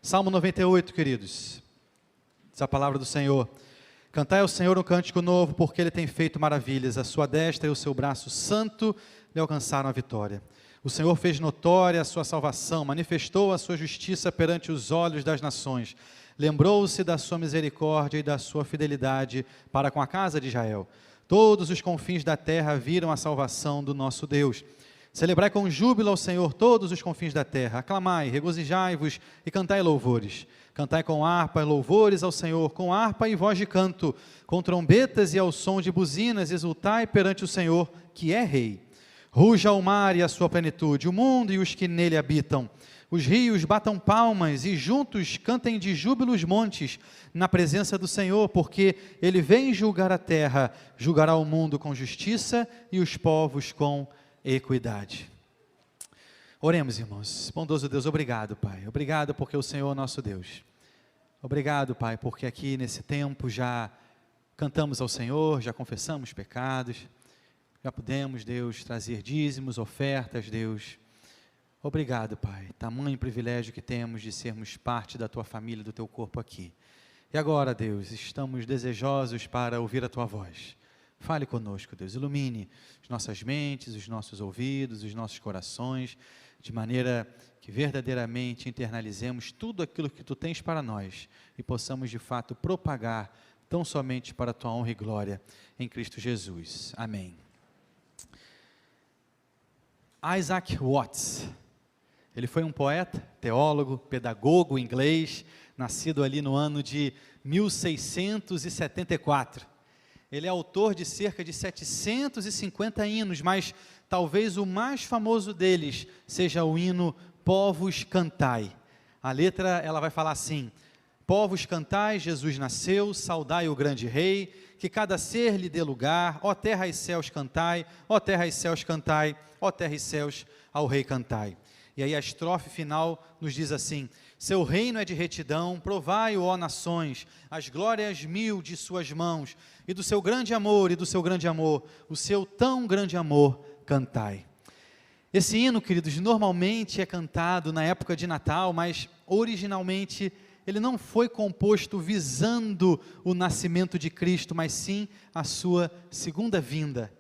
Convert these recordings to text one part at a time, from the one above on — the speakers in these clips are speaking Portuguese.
Salmo 98, queridos, diz a palavra do Senhor: cantai ao Senhor um cântico novo, porque Ele tem feito maravilhas, a sua destra e o seu braço santo lhe alcançaram a vitória. O Senhor fez notória a sua salvação, manifestou a sua justiça perante os olhos das nações, lembrou-se da sua misericórdia e da sua fidelidade para com a casa de Israel. Todos os confins da terra viram a salvação do nosso Deus. Celebrai com júbilo ao Senhor todos os confins da terra, aclamai, regozijai-vos e cantai louvores. Cantai com harpa e louvores ao Senhor, com harpa e voz de canto, com trombetas e ao som de buzinas, exultai perante o Senhor, que é Rei. Ruja o mar e a sua plenitude, o mundo e os que nele habitam. Os rios batam palmas e juntos cantem de júbilo os montes, na presença do Senhor, porque Ele vem julgar a terra, julgará o mundo com justiça e os povos com equidade. Oremos, irmãos. Bondoso Deus, obrigado, Pai. Obrigado porque o Senhor é nosso Deus. Obrigado, Pai, porque aqui nesse tempo já cantamos ao Senhor, já confessamos pecados, já pudemos, Deus, trazer dízimos, ofertas, Deus. Obrigado, Pai, tamanho privilégio que temos de sermos parte da Tua família, do Teu corpo aqui. E agora, Deus, estamos desejosos para ouvir a Tua voz. Fale conosco, Deus, ilumine as nossas mentes, os nossos ouvidos, os nossos corações, de maneira que verdadeiramente internalizemos tudo aquilo que Tu tens para nós e possamos de fato propagar tão somente para a Tua honra e glória em Cristo Jesus. Amém. Isaac Watts, ele foi um poeta, teólogo, pedagogo inglês, nascido ali no ano de 1674. Ele é autor de cerca de 750 hinos, mas talvez o mais famoso deles seja o hino Povos Cantai. A letra, ela vai falar assim: povos cantai, Jesus nasceu, saudai o grande rei, que cada ser lhe dê lugar, ó terra e céus cantai, ó terra e céus cantai, ó terra e céus ao rei cantai. E aí a estrofe final nos diz assim: seu reino é de retidão, provai-o, ó nações, as glórias mil de suas mãos, e do seu grande amor, o seu tão grande amor, cantai. Esse hino, queridos, normalmente é cantado na época de Natal, mas originalmente ele não foi composto visando o nascimento de Cristo, mas sim a sua segunda vinda.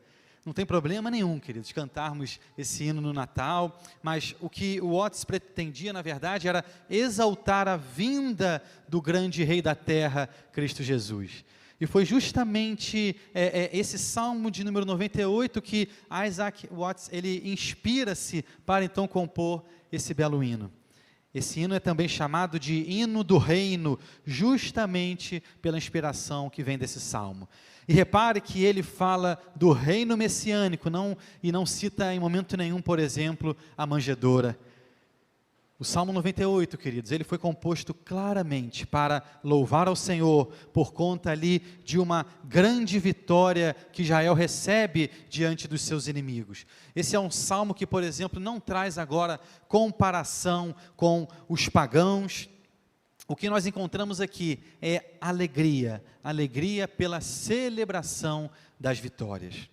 Não tem problema nenhum, queridos, cantarmos esse hino no Natal, mas o que o Watts pretendia, na verdade, era exaltar a vinda do grande Rei da Terra, Cristo Jesus. E foi justamente esse Salmo de número 98 que Isaac Watts, ele inspira-se para então compor esse belo hino. Esse hino é também chamado de hino do reino, justamente pela inspiração que vem desse salmo. E repare que ele fala do reino messiânico, e não cita em momento nenhum, por exemplo, a manjedoura. O Salmo 98, queridos, ele foi composto claramente para louvar ao Senhor, por conta ali de uma grande vitória que Israel recebe diante dos seus inimigos. Esse é um salmo que, por exemplo, não traz agora comparação com os pagãos. O que nós encontramos aqui é alegria pela celebração das vitórias.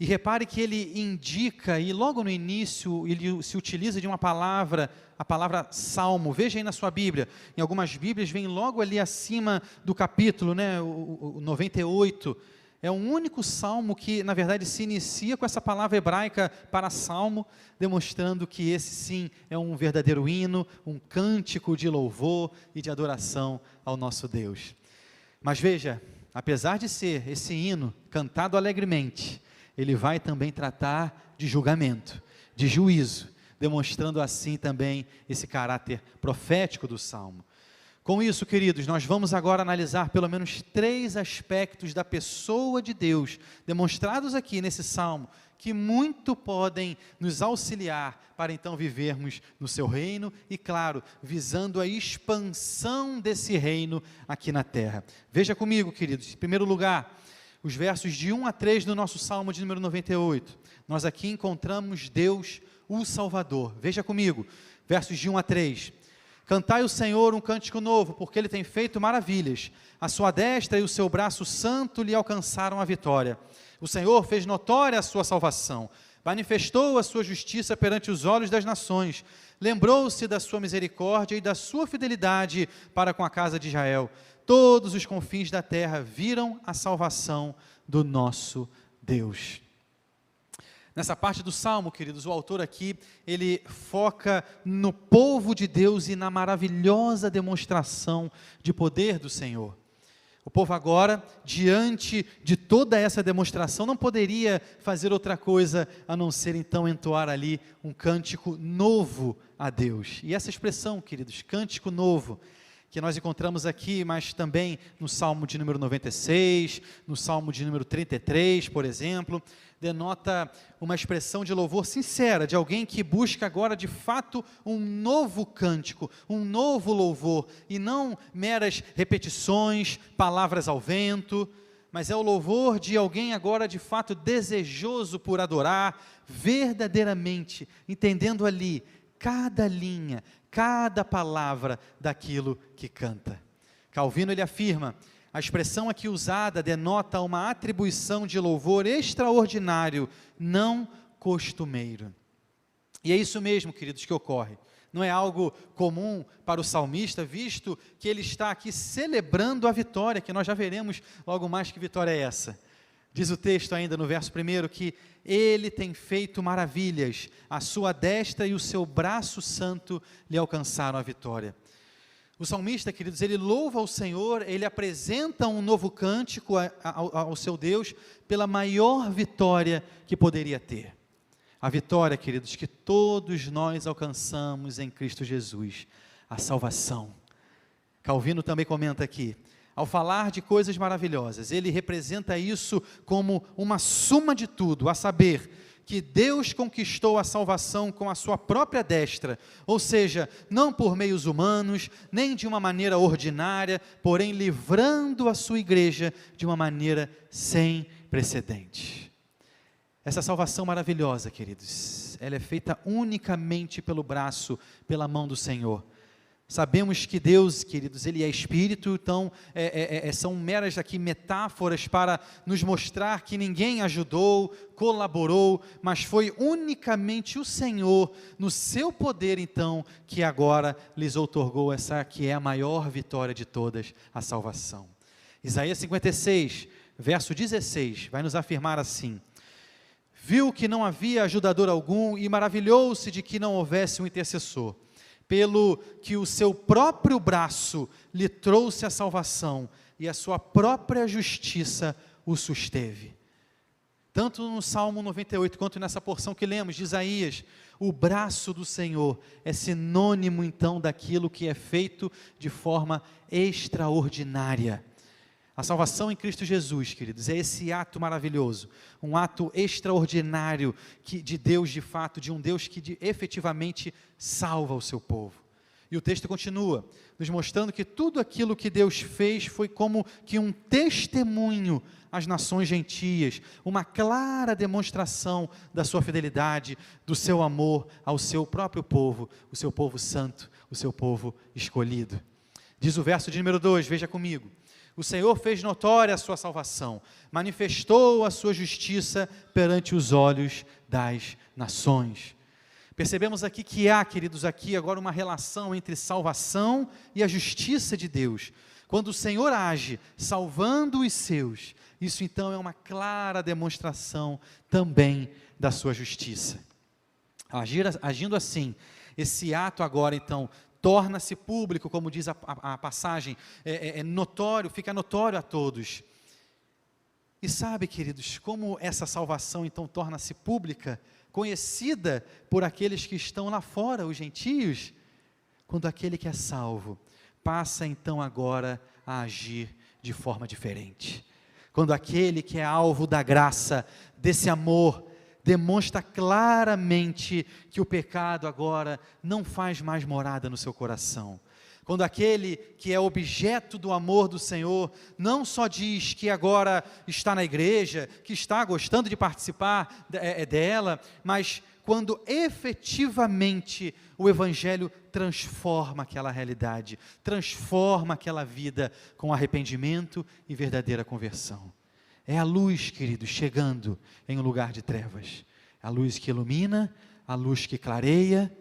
E repare que ele indica, e logo no início ele se utiliza de uma palavra, a palavra salmo. Veja aí na sua Bíblia, em algumas Bíblias vem logo ali acima do capítulo, né, o 98, é um único salmo que na verdade se inicia com essa palavra hebraica para salmo, demonstrando que esse sim é um verdadeiro hino, um cântico de louvor e de adoração ao nosso Deus. Mas veja, apesar de ser esse hino cantado alegremente, ele vai também tratar de julgamento, de juízo, demonstrando assim também esse caráter profético do Salmo. Com isso, queridos, nós vamos agora analisar pelo menos 3 aspectos da pessoa de Deus, demonstrados aqui nesse Salmo, que muito podem nos auxiliar para então vivermos no seu reino e, claro, visando a expansão desse reino aqui na terra. Veja comigo, queridos, em primeiro lugar, os versos de 1 a 3 do nosso Salmo de número 98, nós aqui encontramos Deus, o Salvador. Veja comigo, versos de 1 a 3. Cantai ao Senhor um cântico novo, porque Ele tem feito maravilhas. A sua destra e o seu braço santo lhe alcançaram a vitória. O Senhor fez notória a sua salvação, manifestou a sua justiça perante os olhos das nações, lembrou-se da sua misericórdia e da sua fidelidade para com a casa de Israel. Todos os confins da terra viram a salvação do nosso Deus. Nessa parte do Salmo, queridos, o autor aqui, ele foca no povo de Deus e na maravilhosa demonstração de poder do Senhor. O povo agora, diante de toda essa demonstração, não poderia fazer outra coisa a não ser então entoar ali um cântico novo a Deus. E essa expressão, queridos, cântico novo, que nós encontramos aqui, mas também no Salmo de número 96, no Salmo de número 33, por exemplo, denota uma expressão de louvor sincera, de alguém que busca agora de fato um novo cântico, um novo louvor, e não meras repetições, palavras ao vento, mas é o louvor de alguém agora de fato desejoso por adorar, verdadeiramente, entendendo ali cada linha, cada palavra daquilo que canta. Calvino ele afirma, a expressão aqui usada denota uma atribuição de louvor extraordinário, não costumeiro. E é isso mesmo, queridos, que ocorre. Não é algo comum para o salmista, visto que ele está aqui celebrando a vitória, que nós já veremos logo mais que vitória é essa. Diz o texto ainda no verso 1 que ele tem feito maravilhas, a sua destra e o seu braço santo lhe alcançaram a vitória. O salmista, queridos, ele louva ao Senhor, ele apresenta um novo cântico ao seu Deus pela maior vitória que poderia ter. A vitória, queridos, que todos nós alcançamos em Cristo Jesus, a salvação. Calvino também comenta aqui, ao falar de coisas maravilhosas, ele representa isso como uma suma de tudo, a saber, que Deus conquistou a salvação com a sua própria destra, ou seja, não por meios humanos, nem de uma maneira ordinária, porém livrando a sua igreja de uma maneira sem precedente. Essa salvação maravilhosa, queridos, ela é feita unicamente pelo braço, pela mão do Senhor. Sabemos que Deus, queridos, Ele é Espírito, então são meras aqui metáforas para nos mostrar que ninguém ajudou, colaborou, mas foi unicamente o Senhor, no seu poder então, que agora lhes outorgou essa que é a maior vitória de todas, a salvação. Isaías 56, verso 16, vai nos afirmar assim, viu que não havia ajudador algum e maravilhou-se de que não houvesse um intercessor. Pelo que o seu próprio braço lhe trouxe a salvação, e a sua própria justiça o susteve. Tanto no Salmo 98, quanto nessa porção que lemos de Isaías, o braço do Senhor é sinônimo então daquilo que é feito de forma extraordinária. A salvação em Cristo Jesus, queridos, é esse ato maravilhoso, um ato extraordinário de Deus de fato, de um Deus que efetivamente salva o seu povo. E o texto continua, nos mostrando que tudo aquilo que Deus fez foi como que um testemunho às nações gentias, uma clara demonstração da sua fidelidade, do seu amor ao seu próprio povo, o seu povo santo, o seu povo escolhido. Diz o verso de número 2, veja comigo. O Senhor fez notória a sua salvação, manifestou a sua justiça perante os olhos das nações. Percebemos aqui que há, queridos, aqui agora uma relação entre salvação e a justiça de Deus. Quando o Senhor age, salvando os seus, isso então é uma clara demonstração também da sua justiça. Agindo assim, esse ato agora então torna-se público, como diz a passagem, notório, fica notório a todos. E sabe, queridos, como essa salvação então torna-se pública, conhecida por aqueles que estão lá fora, os gentios? Quando aquele que é salvo passa então agora a agir de forma diferente. Quando aquele que é alvo da graça, desse amor, demonstra claramente que o pecado agora não faz mais morada no seu coração. Quando aquele que é objeto do amor do Senhor, não só diz que agora está na igreja, que está gostando de participar dela, mas quando efetivamente o Evangelho transforma aquela realidade, transforma aquela vida com arrependimento e verdadeira conversão. É a luz, queridos, chegando em um lugar de trevas. A luz que ilumina, a luz que clareia,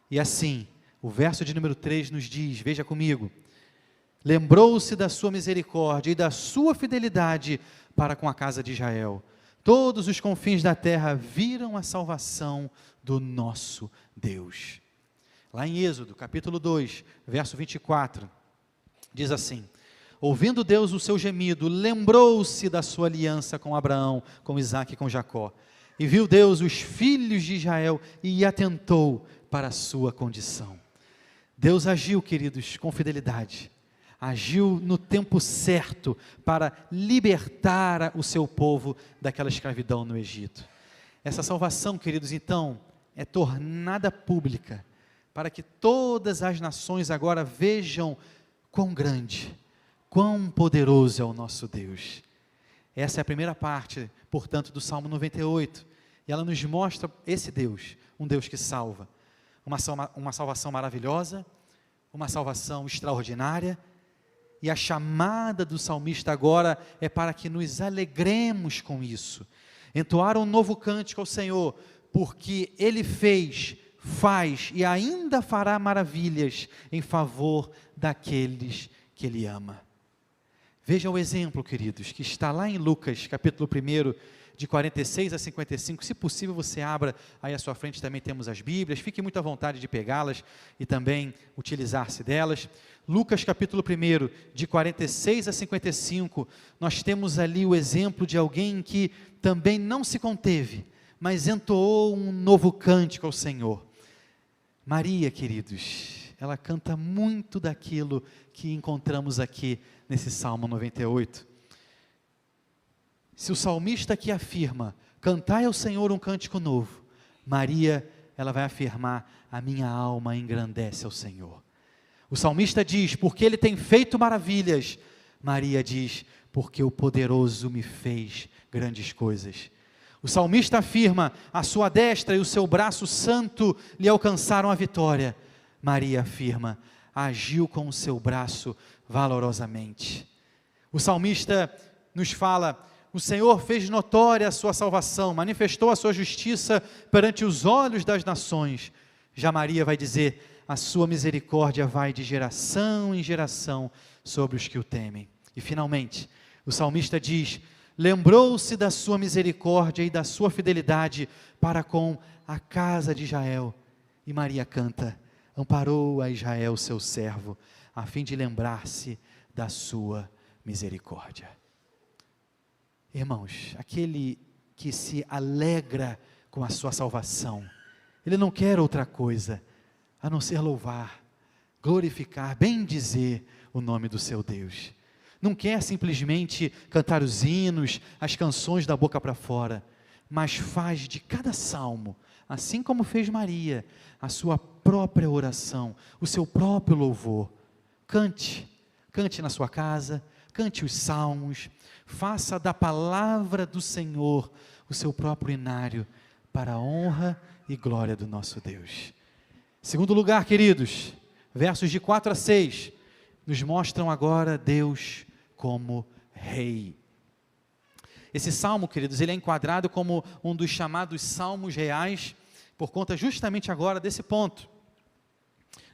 E assim, o verso de número 3 nos diz, veja comigo: lembrou-se da sua misericórdia e da sua fidelidade para com a casa de Israel. Todos os confins da terra viram a salvação do nosso Deus. Lá em Êxodo, capítulo 2, verso 24, diz assim: ouvindo Deus o seu gemido, lembrou-se da sua aliança com Abraão, com Isaque e com Jacó. E viu Deus os filhos de Israel e atentou para a sua condição. Deus agiu, queridos, com fidelidade. Agiu no tempo certo para libertar o seu povo daquela escravidão no Egito. Essa salvação, queridos, então, é tornada pública, para que todas as nações agora vejam quão grande, quão poderoso é o nosso Deus. Essa é a primeira parte, portanto, do Salmo 98, e ela nos mostra esse Deus, um Deus que salva, uma salvação maravilhosa, uma salvação extraordinária, e a chamada do salmista agora é para que nos alegremos com isso, entoar um novo cântico ao Senhor, porque Ele fez, faz e ainda fará maravilhas em favor daqueles que Ele ama. Veja o exemplo, queridos, que está lá em Lucas, capítulo 1, de 46 a 55, se possível você abra, aí à sua frente também temos as Bíblias, fique muito à vontade de pegá-las e também utilizar-se delas. Lucas capítulo 1, de 46 a 55, nós temos ali o exemplo de alguém que também não se conteve, mas entoou um novo cântico ao Senhor. Maria, queridos, ela canta muito daquilo que encontramos aqui nesse Salmo 98. Se o salmista aqui afirma, cantai ao Senhor um cântico novo, Maria, ela vai afirmar, a minha alma engrandece ao Senhor. O salmista diz, porque Ele tem feito maravilhas. Maria diz, porque o poderoso me fez grandes coisas. O salmista afirma, a sua destra e o seu braço santo lhe alcançaram a vitória. Maria afirma, agiu com o seu braço valorosamente. O salmista nos fala, o Senhor fez notória a sua salvação, manifestou a sua justiça perante os olhos das nações. Já Maria vai dizer, a sua misericórdia vai de geração em geração sobre os que o temem. E finalmente, o salmista diz, lembrou-se da sua misericórdia e da sua fidelidade para com a casa de Israel. E Maria canta, amparou a Israel seu servo, a fim de lembrar-se da sua misericórdia. Irmãos, aquele que se alegra com a sua salvação, ele não quer outra coisa, a não ser louvar, glorificar, bendizer o nome do seu Deus. Não quer simplesmente cantar os hinos, as canções da boca para fora, mas faz de cada salmo, assim como fez Maria, a sua própria oração, o seu próprio louvor. Cante na sua casa, cante os salmos, faça da palavra do Senhor o seu próprio inário, para a honra e glória do nosso Deus. Segundo lugar, queridos, versos de 4 a 6, nos mostram agora Deus como Rei. Esse salmo, queridos, ele é enquadrado como um dos chamados salmos reais, por conta justamente agora desse ponto.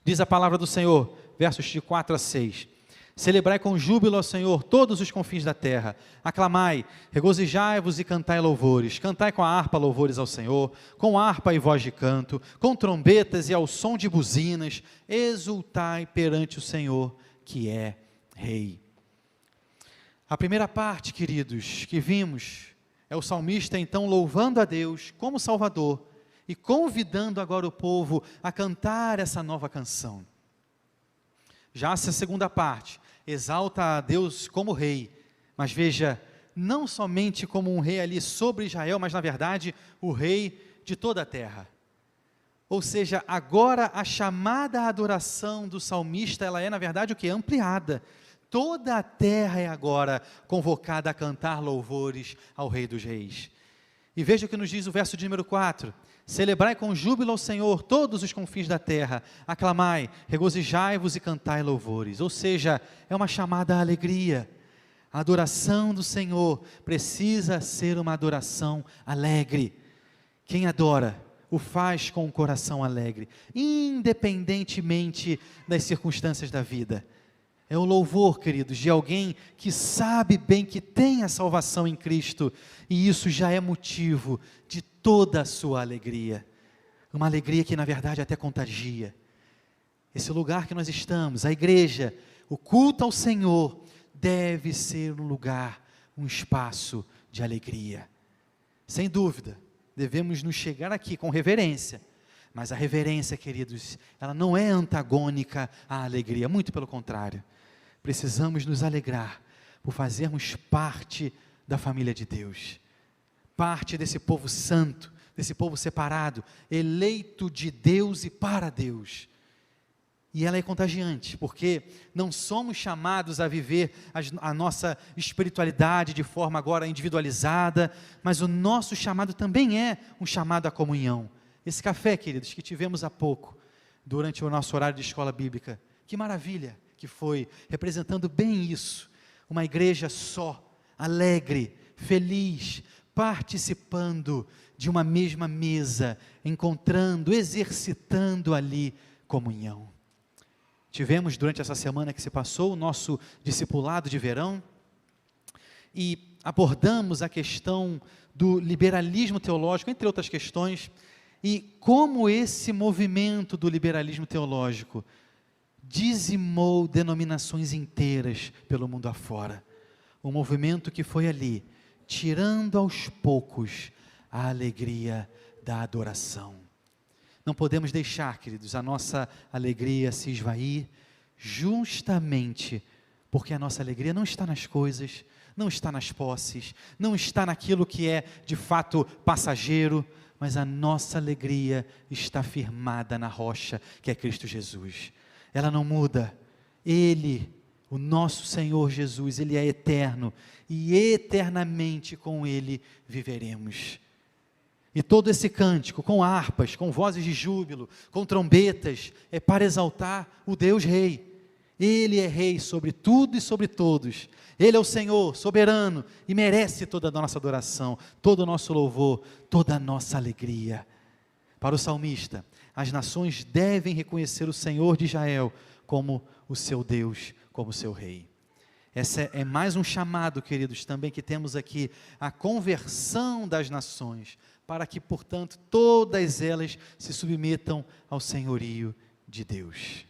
Diz a palavra do Senhor, versos de 4 a 6, celebrai com júbilo ao Senhor todos os confins da terra, aclamai, regozijai-vos e cantai louvores, cantai com a harpa louvores ao Senhor, com harpa e voz de canto, com trombetas e ao som de buzinas, exultai perante o Senhor, que é Rei. A primeira parte, queridos, que vimos, é o salmista então louvando a Deus como Salvador, e convidando agora o povo a cantar essa nova canção. Já essa segunda parte, exalta a Deus como Rei, mas veja, não somente como um Rei ali sobre Israel, mas na verdade, o Rei de toda a terra. Ou seja, agora a chamada adoração do salmista, ela é na verdade o que? Ampliada. Toda a terra é agora convocada a cantar louvores ao Rei dos Reis. E veja o que nos diz o verso de número 4, celebrai com júbilo ao Senhor todos os confins da terra, aclamai, regozijai-vos e cantai louvores. Ou seja, é uma chamada à alegria. A adoração do Senhor precisa ser uma adoração alegre. Quem adora o faz com um coração alegre, independentemente das circunstâncias da vida. É o louvor, queridos, de alguém que sabe bem que tem a salvação em Cristo, e isso já é motivo de toda a sua alegria. Uma alegria que, na verdade, até contagia. Esse lugar que nós estamos, a igreja, o culto ao Senhor, deve ser um lugar, um espaço de alegria. Sem dúvida, devemos nos chegar aqui com reverência, mas a reverência, queridos, ela não é antagônica à alegria, muito pelo contrário. Precisamos nos alegrar por fazermos parte da família de Deus, parte desse povo santo, desse povo separado, eleito de Deus e para Deus. E ela é contagiante, porque não somos chamados a viver a nossa espiritualidade de forma agora individualizada, mas o nosso chamado também é um chamado à comunhão. Esse café, queridos, que tivemos há pouco, durante o nosso horário de escola bíblica, que maravilha que foi, representando bem isso, uma igreja só, alegre, feliz, participando de uma mesma mesa, encontrando, exercitando ali comunhão. Tivemos durante essa semana que se passou o nosso discipulado de verão e abordamos a questão do liberalismo teológico, entre outras questões, e como esse movimento do liberalismo teológico dizimou denominações inteiras pelo mundo afora. Um movimento que foi ali, tirando aos poucos a alegria da adoração. Não podemos deixar, queridos, a nossa alegria se esvair, justamente porque a nossa alegria não está nas coisas, não está nas posses, não está naquilo que é de fato passageiro, mas a nossa alegria está firmada na rocha, que é Cristo Jesus. Ela não muda. Ele, o nosso Senhor Jesus, Ele é eterno, e eternamente com Ele viveremos. E todo esse cântico, com harpas, com vozes de júbilo, com trombetas, é para exaltar o Deus Rei. Ele é Rei sobre tudo e sobre todos. Ele é o Senhor soberano e merece toda a nossa adoração, todo o nosso louvor, toda a nossa alegria. Para o salmista, as nações devem reconhecer o Senhor de Israel como o seu Deus, como o seu Rei. Esse é mais um chamado, queridos, também que temos aqui, a conversão das nações, para que, portanto, todas elas se submetam ao senhorio de Deus.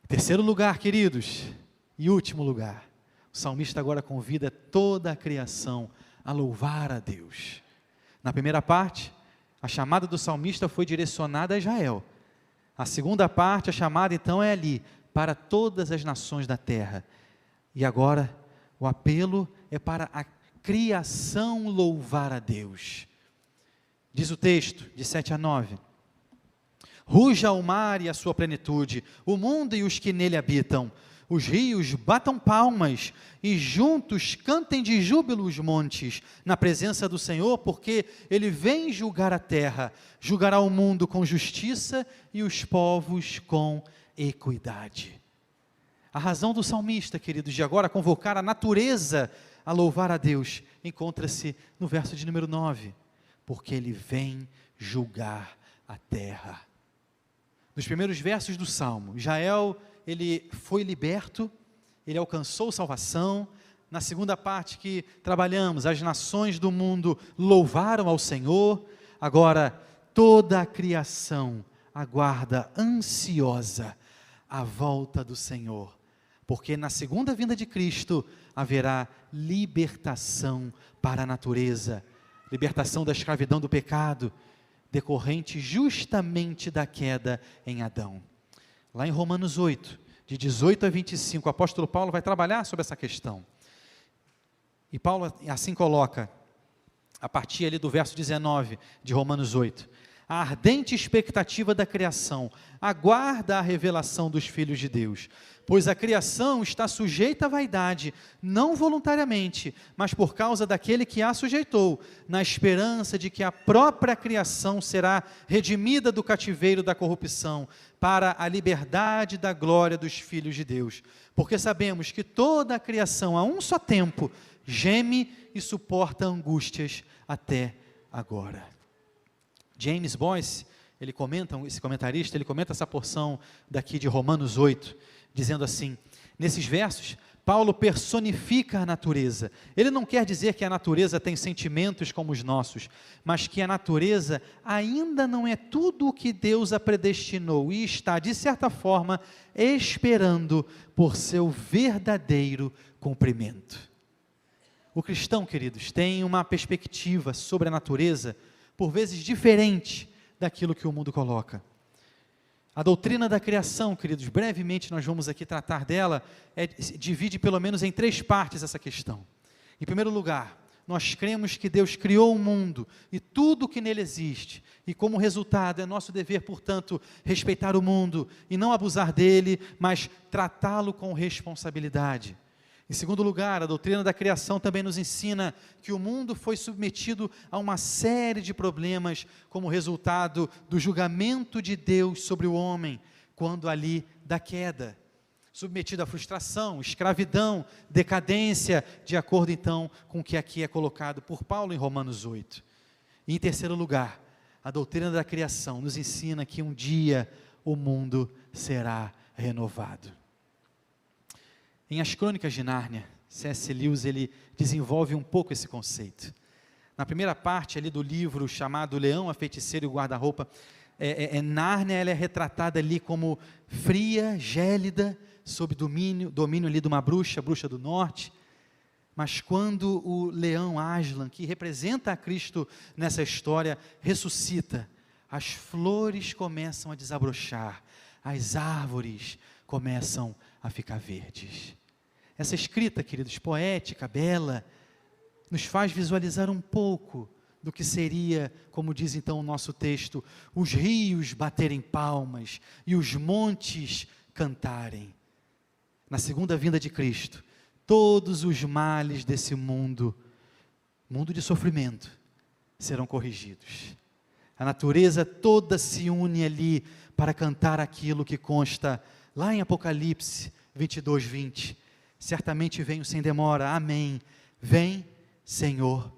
Terceiro lugar, queridos, e último lugar, o salmista agora convida toda a criação a louvar a Deus. Na primeira parte, a chamada do salmista foi direcionada a Israel. A segunda parte, a chamada então é ali, para todas as nações da terra. E agora, o apelo é para a criação louvar a Deus. Diz o texto, de 7 a 9, ruja o mar e a sua plenitude, o mundo e os que nele habitam, os rios batam palmas, e juntos cantem de júbilo os montes, na presença do Senhor, porque Ele vem julgar a terra, julgará o mundo com justiça, e os povos com equidade. A razão do salmista, queridos, de agora convocar a natureza a louvar a Deus, encontra-se no verso de número 9, porque Ele vem julgar a terra. Nos primeiros versos do Salmo, Israel, ele foi liberto, ele alcançou salvação. Na segunda parte que trabalhamos, as nações do mundo louvaram ao Senhor. Agora, toda a criação aguarda ansiosa a volta do Senhor, porque na segunda vinda de Cristo haverá libertação para a natureza, libertação da escravidão do pecado, decorrente justamente da queda em Adão. Lá em Romanos 8, de 18 a 25, o apóstolo Paulo vai trabalhar sobre essa questão. E Paulo assim coloca, a partir ali do verso 19 de Romanos 8, a ardente expectativa da criação aguarda a revelação dos filhos de Deus, pois a criação está sujeita à vaidade, não voluntariamente, mas por causa daquele que a sujeitou, na esperança de que a própria criação será redimida do cativeiro da corrupção, para a liberdade da glória dos filhos de Deus. Porque sabemos que toda a criação, a um só tempo, geme e suporta angústias até agora. James Boyce, esse comentarista, ele comenta essa porção daqui de Romanos 8, dizendo assim: nesses versos, Paulo personifica a natureza. Ele não quer dizer que a natureza tem sentimentos como os nossos, mas que a natureza ainda não é tudo o que Deus a predestinou e está, de certa forma, esperando por seu verdadeiro cumprimento. O cristão, queridos, tem uma perspectiva sobre a natureza, por vezes diferente daquilo que o mundo coloca. A doutrina da criação, queridos, brevemente nós vamos aqui tratar dela, divide pelo menos em 3 partes essa questão. Em primeiro lugar, nós cremos que Deus criou o mundo e tudo o que nele existe, e como resultado é nosso dever, portanto, respeitar o mundo e não abusar dele, mas tratá-lo com responsabilidade. Em segundo lugar, a doutrina da criação também nos ensina que o mundo foi submetido a uma série de problemas como resultado do julgamento de Deus sobre o homem, quando ali da queda. Submetido à frustração, escravidão, decadência, de acordo então com o que aqui é colocado por Paulo em Romanos 8. E em terceiro lugar, a doutrina da criação nos ensina que um dia o mundo será renovado. Em As Crônicas de Nárnia, C.S. Lewis, ele desenvolve um pouco esse conceito. Na primeira parte ali do livro chamado Leão, a Feiticeira e o Guarda-Roupa, Nárnia ela é retratada ali como fria, gélida, sob domínio ali de uma bruxa, a bruxa do norte. Mas quando o leão Aslan, que representa a Cristo nessa história, ressuscita, as flores começam a desabrochar, as árvores começam a ficar verdes. Essa escrita, queridos, poética, bela, nos faz visualizar um pouco do que seria, como diz então o nosso texto, os rios baterem palmas e os montes cantarem. Na segunda vinda de Cristo, todos os males desse mundo de sofrimento, serão corrigidos. A natureza toda se une ali para cantar aquilo que consta lá em Apocalipse 22, 20. Certamente venho sem demora, amém. Vem, Senhor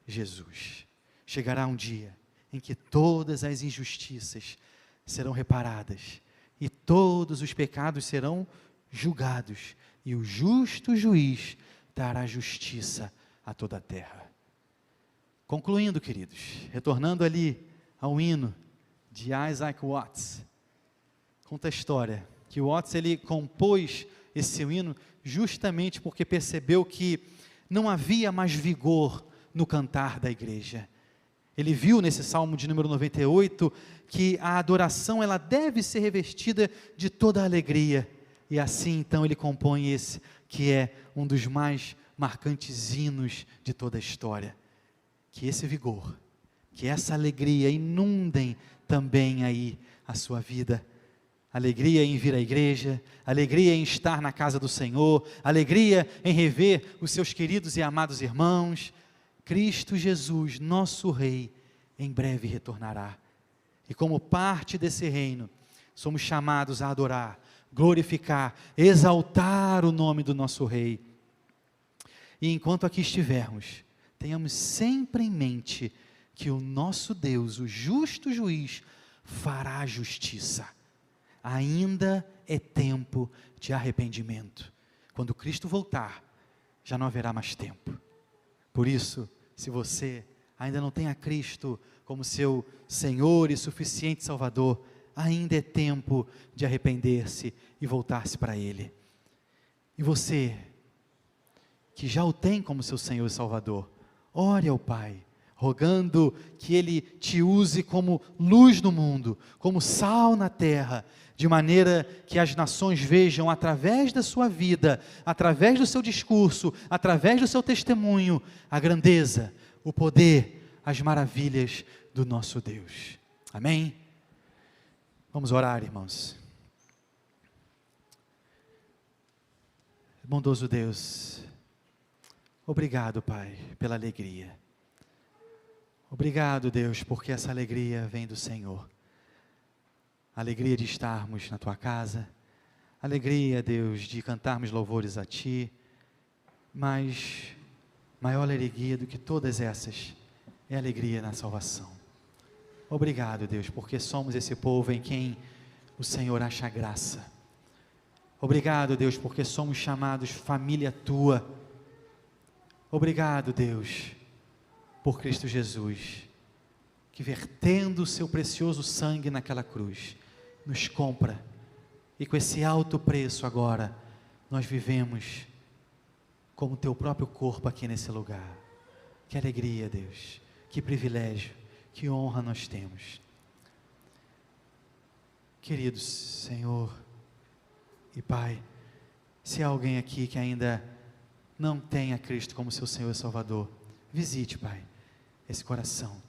Jesus. Chegará um dia em que todas as injustiças serão reparadas e todos os pecados serão julgados, e o justo juiz dará justiça a toda a terra. Concluindo, queridos, retornando ali ao hino de Isaac Watts, conta a história que Watts ele compôs esse hino justamente porque percebeu que não havia mais vigor no cantar da igreja. Ele viu nesse Salmo de número 98 que a adoração ela deve ser revestida de toda a alegria, e assim então ele compõe esse que é um dos mais marcantes hinos de toda a história. Que esse vigor, que essa alegria inundem também aí a sua vida. Alegria em vir à igreja, alegria em estar na casa do Senhor, alegria em rever os seus queridos e amados irmãos. Cristo Jesus, nosso Rei, em breve retornará. E como parte desse reino, somos chamados a adorar, glorificar, exaltar o nome do nosso Rei. E enquanto aqui estivermos, tenhamos sempre em mente que o nosso Deus, o justo juiz, fará justiça. Ainda é tempo de arrependimento. Quando Cristo voltar, já não haverá mais tempo. Por isso, se você ainda não tem a Cristo como seu Senhor e suficiente Salvador, ainda é tempo de arrepender-se e voltar-se para Ele. E você, que já o tem como seu Senhor e Salvador, ore ao Pai, rogando que Ele te use como luz no mundo, como sal na terra, de maneira que as nações vejam através da sua vida, através do seu discurso, através do seu testemunho, a grandeza, o poder, as maravilhas do nosso Deus. Amém? Vamos orar, irmãos. Bondoso Deus, obrigado, Pai, pela alegria. Obrigado, Deus, porque essa alegria vem do Senhor. Alegria de estarmos na Tua casa, alegria, Deus, de cantarmos louvores a Ti, mas maior alegria do que todas essas é a alegria na salvação. Obrigado, Deus, porque somos esse povo em quem o Senhor acha graça. Obrigado, Deus, porque somos chamados família tua. Obrigado, Deus, por Cristo Jesus, que vertendo o seu precioso sangue naquela cruz, nos compra, e com esse alto preço agora, nós vivemos como teu próprio corpo aqui nesse lugar. Que alegria, Deus, que privilégio, que honra nós temos. Queridos Senhor e Pai, se há alguém aqui que ainda não tem a Cristo como seu Senhor e Salvador, visite, Pai, esse coração,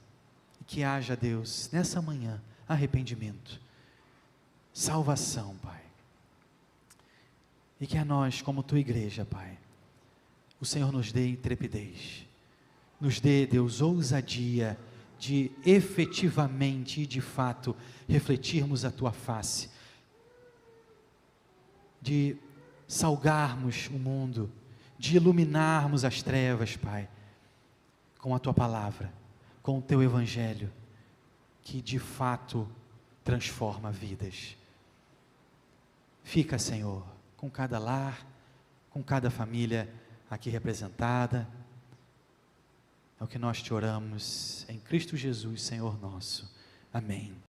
e que haja, Deus, nessa manhã, arrependimento, salvação, Pai, e que a nós, como tua igreja, Pai, o Senhor nos dê intrepidez, nos dê, Deus, ousadia de efetivamente e de fato refletirmos a tua face, de salgarmos o mundo, de iluminarmos as trevas, Pai, com a tua palavra, com o teu evangelho, que de fato transforma vidas. Fica, Senhor, com cada lar, com cada família aqui representada. É o que nós te oramos em Cristo Jesus, Senhor nosso. Amém.